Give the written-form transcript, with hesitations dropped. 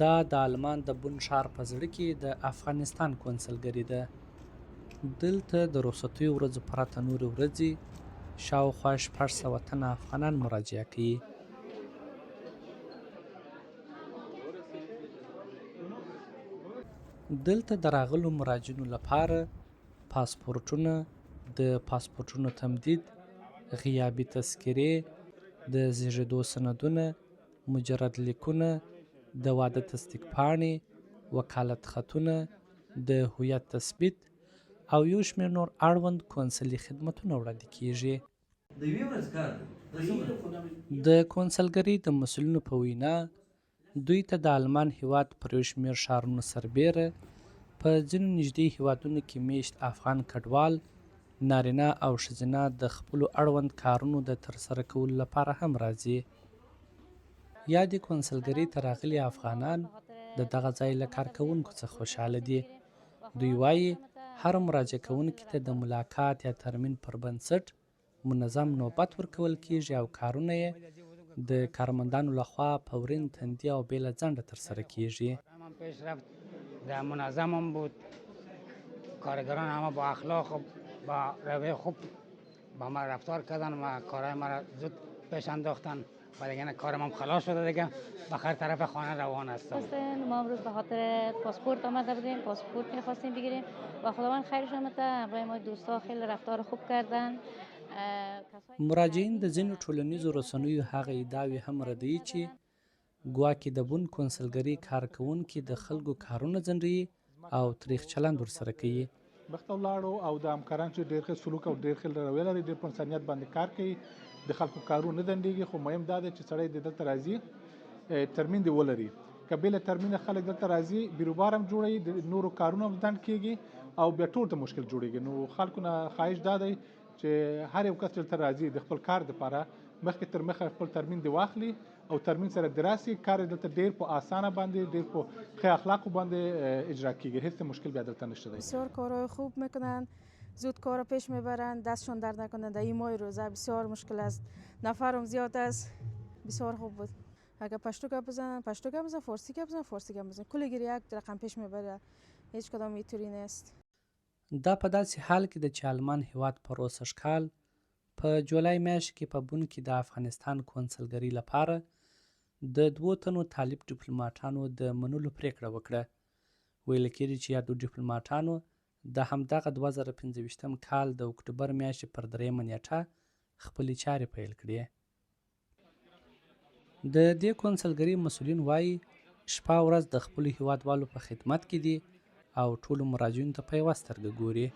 دا د آلمان د بون ښار په زړه کې د افغانستان کونسلګري ده. دلته د رخصتیو ورځو پرته نورې ورځې شاوخوا 600 تنه افغانان مراجعه کوي. دلته د راغلو مراجعینو لپاره پاسپورټونه، د پاسپورټونو تمدید، غیابي تذکرې، د زیږېدو سندونه، مجرد لیکونه، د واده تصدیق پاڼې، وکالت خطونه، د هویت تثبیت او یو شمېر نور اړوند کونسلي خدمتونه وړاندې کیږي. د کونسلګرۍ د مسؤلینو په وینا دوی ته د آلمان هیواد پر یو شمېر ښارونو سربیره په ځینو نږدې هیوادونو کې میشت افغان کډوال نارینه او ښځینه د خپلو اړوند کارونو د ترسره کولو لپاره هم راځي. یادې کونسلګرۍ ته راغلي افغانان د دغه ځای له کارکوونکو څخه خوشحاله دي. دوی وایي هر مراجعه کوونکي ته د ملاقات یا ترمیم پر بنسټ منظم نوبت ورکول کیږي او کارونه یې د کارمندانو لخوا په ورین تندي او بې له ځنډه ترسره کیږي. منظم هم بود، کارگران همه با اخلاق و با رویه خوب با ما رفتار کردن و کارهای ما را زود پیش انداختن و دیگه کارم هم خلاص شده، دیگه بخیر طرف خانه روان هستم. ما امروز به خاطر پاسپورت آمده بودیم، پاسپورت می‌خواستیم بگیریم و خداوند خیرش آمده. همراه ما دوستا خیلی رفتار خوب کردن. مراجعین د ځینو ټولنیزو رسنیو هغه ادعاوې هم ردوي چې ګواکې د بون کونسلګرۍ کارکوونکي د خلکو کارونه ځنډوي او تریخ چلند ورسره کوي. مخته ولاړو او د همکاران چې ډېر ښه سلوک او ډېر ښه رویه لري، ډېر په انسانیت باندې کار کوي، د خلکو کارونه نه ځنډېږي. خو مهم دا دی چې سړی دلته راځي ترمین دې ولري. که بې له ترمینه خلک دلته راځي بیروبار هم جوړوي، د نورو کارونه هم ځنډ کېږي او بیا ټول ته مشکل جوړېږي. نو خلکو نه خواهش دا دی چې هر یو کس چې دلته راځي د خپل کار دپاره مخکې تر مخه خپل ترمین دې واخلي او ترمین سره دې راسي. کار یې دلته ډېر په اسانه باندې، ډېر په ښه اخلاقو باندې اجرا کېږي. هیڅ مشکل بیا دلته نشته دی. بسیار کارهای خوب میکنن، زود کار پیش میبرن، دستشان درد نکنه. در این ماه روزه بسیار مشکل است، نفرم زیاد است. بسیار خوب بود. اگر پشتو گپ بزنن پشتو گپ بزنن، فارسی گپ بزنن فارسی گپ بزنن، کلگی یک رقم پیش میبره. هیچ کدام اینطوری نیست. دا په داسې حال کې ده چې آلمان هیواد په روسش کال په جولای میاشت کې په بون کې د افغانستان کونسلګرۍ لپاره د 2 تنو طالب ډیپلوماټانو د منلو پریکړه وکړه. ویل کېږي چې یادو ډیپلوماټانو د همدغه 2015 کال د اکتوبر میاشتې پر 3 نیټه خپلې چارې پیل کړې. د دې کونسلګرۍ مسؤلین وایي شپه ورځ د خپلو هیوادوالو په خدمت کې دي او ټولو مراجعینو ته په یوه سترګه ګوري.